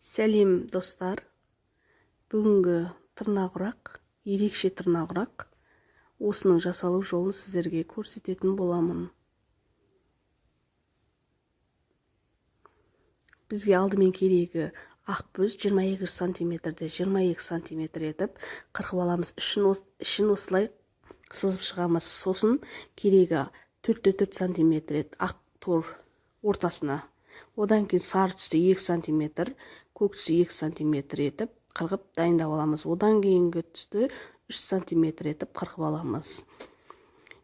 Сәлем достар, бүгінгі тырнақұрақ, ерекше тырнақұрақ, осының жасалу жолын сіздерге көрсететін боламын. Бізге алдымен керегі ақбөз 22 сантиметрді 22 сантиметр етіп қырқып аламыз. Ішін осылай сызып шығамыз. Сосын керегі 4-4 сантиметр ет ақ тор ортасына. Одан кейін сары түсті 2 сантиметр, көк түсті 2 сантиметр етіп қырқып дайындап аламыз. Одан кейінгі түсті 3 сантиметр етіп қырқып аламыз.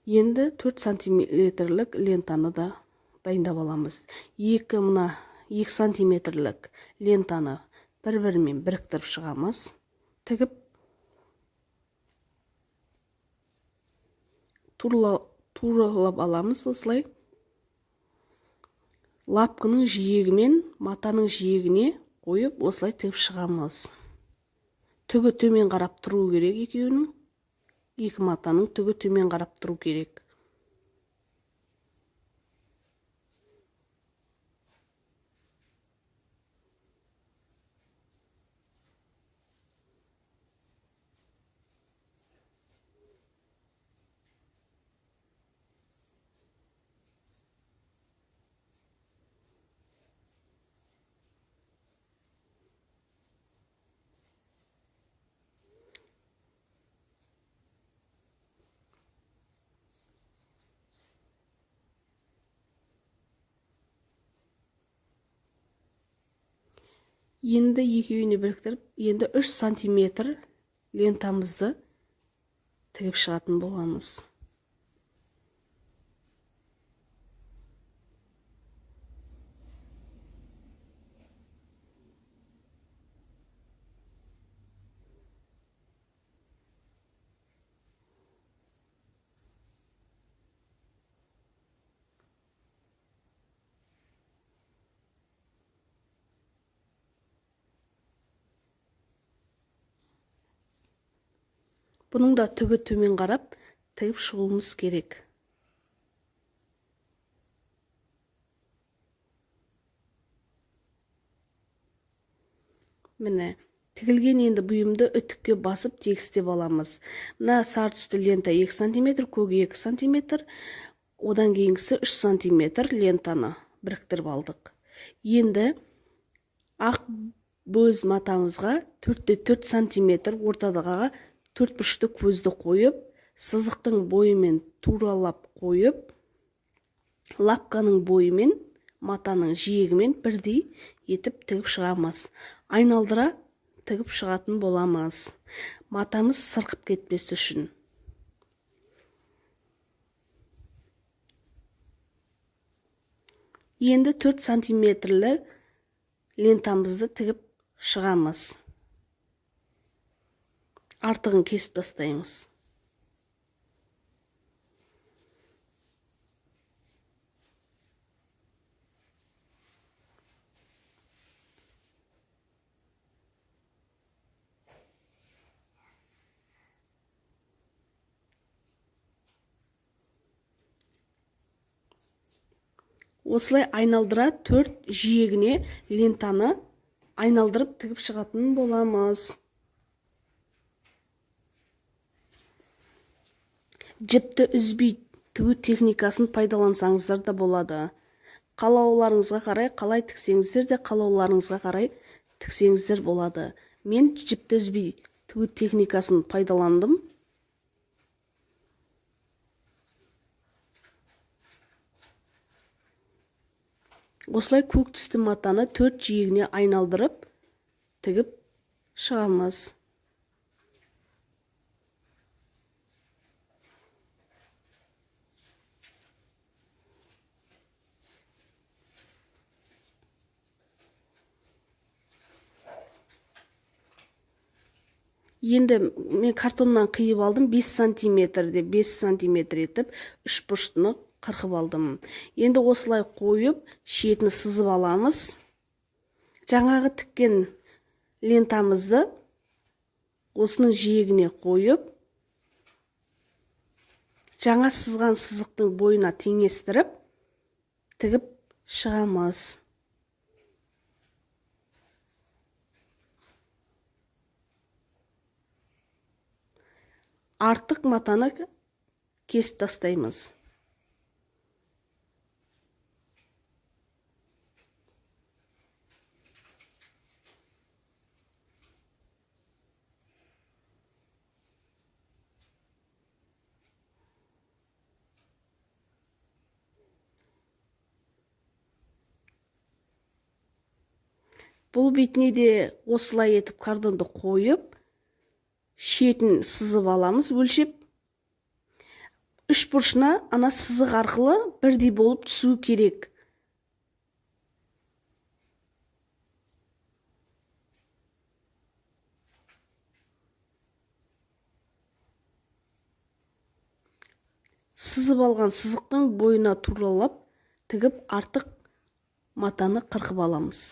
Енді 4 сантиметрлік лентаны да дайындап аламыз. 2 сантиметрлік лентаны бір-бірімен біріктіріп шығамыз. Тігіп туралап аламыз осылай. Лапкының жиегімен матаның жиегіне қойып осылай тігіп шығамыз. Түгі төмен қарап тұру керек екеуінің. Екі матаның түгі төмен қарап тұру керек. Енді екеуіне біріктіріп, енді 3 сантиметр лентамызды тігіп шығатын боламыз. Бұның да түгі төмен қарап тігіп шығуымыз керек. Міне, тігілген енді бұйымды үтікке басып тегістеп аламыз. Мына сары түсті лента 2 сантиметр, көк 2 сантиметр, одан кейінгісі 3 сантиметр лентаны біріктіріп алдық. Енді ақ бөз матамызға 4-4 сантиметр ортадағы 4 бұрышты көзді қойып, сызықтың бойымен туралап қойып, лапканың бойымен матаның жиегімен бірдей етіп тігіп шығамыз. Айналдыра тігіп шығатын боламыз. Матамыз сырқып кетпес үшін. Енді 4 сантиметрлі лентамызды тігіп шығамыз. Артығын кесіп тастаймыз. Осылай айналдыра 4 жиегіне лентаны айналдырып тігіп шығатын боламыз. Жіпті үзбей тігу техникасын пайдалансаңыздар да болады. Қалауларыңызға қарай қалай тіксеңіздер де қалауларыңызға қарай тіксеңіздер болады. Мен жіпті үзбей тігу техникасын пайдаландым. Осылай көк түсті матаны 4 жиегіне айналдырып тігіп шығамыз. Енді мен картоннан қиып алдым, 5 сантиметрде 5 сантиметр етіп 3 бұрыштыны қырқып алдым. Енді осылай қойып, шетін сызып аламыз. Жаңағы тіккен лентамызды осының жиегіне қойып, жаңа сызған сызықтың бойына теңестіріп, тігіп шығамыз. артық матаны кесіп тастаймыз. Бұл бетіне де осылай етіп кардонды қойып, шетін сызып аламыз өлшеп. Үш бұрышына ана сызық арқылы бірдей болып түсу керек. Сызып алған сызықтың бойына туралап тігіп, артық матаны қырқып аламыз.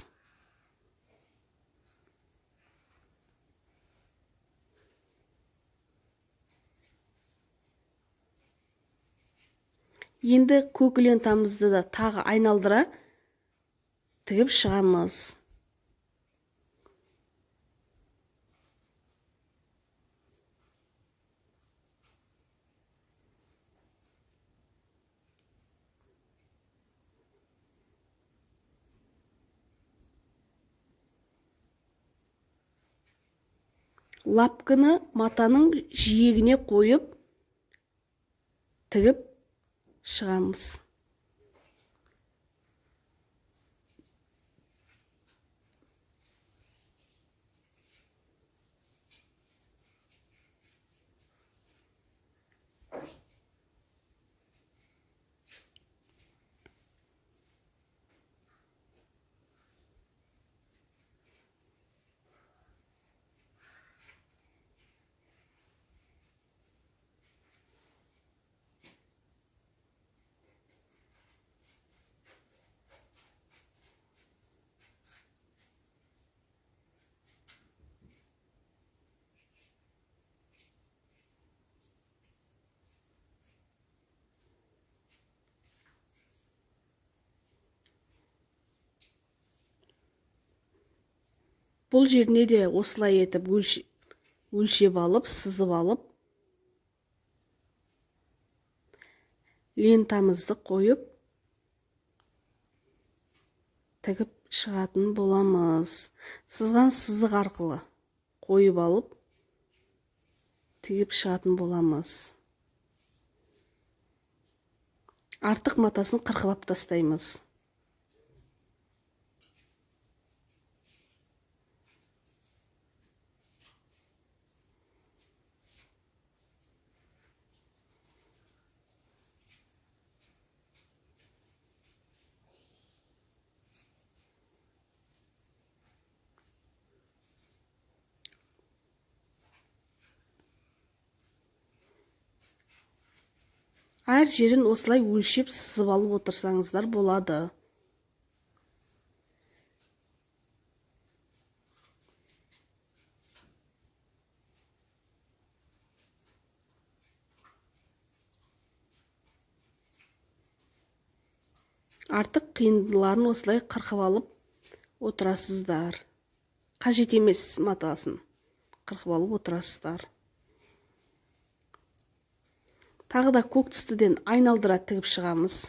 Енді көк лентамызды да тағы айналдыра тігіп шығамыз. Лапканы матаның жиегіне қойып тігіп шығамыз. Бұл жеріне де осылай етіп өлшеп алып, сызып алып, лентамызды қойып, тігіп шығатын боламыз. Сызған сызық арқылы қойып алып, тігіп шығатын боламыз. Артық матасын қырқып тастаймыз. Әр жерін осылай өлшеп сызып алып отырсаңыздар болады. Артық қиындыларын осылай қырқып алып отырасыздар. Қажет емес матасын қырқып алып отырасыздар. Тағы да көк түстіден айналдыра тігіп шығамыз.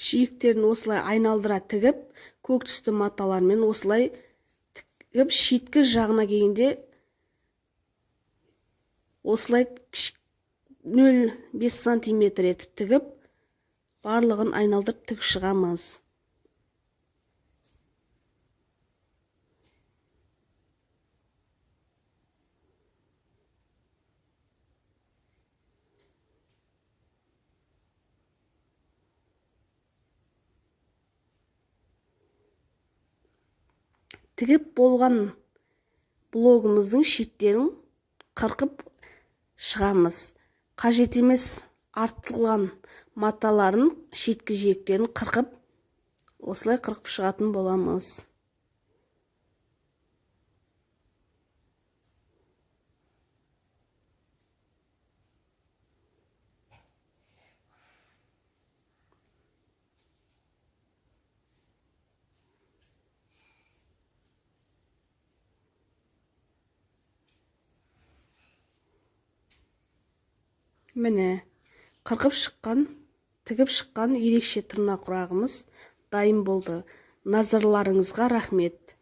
Шиектерін осылай айналдыра тігіп, көк түсті маталармен осылай тігіп, шеткі жағына келгенде осылай 0,5 сантиметр етіп тігіп, барлығын айналдырып тігіп шығамыз. тігіп болған блогымыздың шеттерін қырқып шығамыз. Қажет емес артылған маталарын, шеткі жиектерін қырқып, осылай қырқып шығатын боламыз. Міне, қырқып шыққан, тігіп шыққан ерекше тырнақ құрағымыз дайын болды. Назарларыңызға рахмет.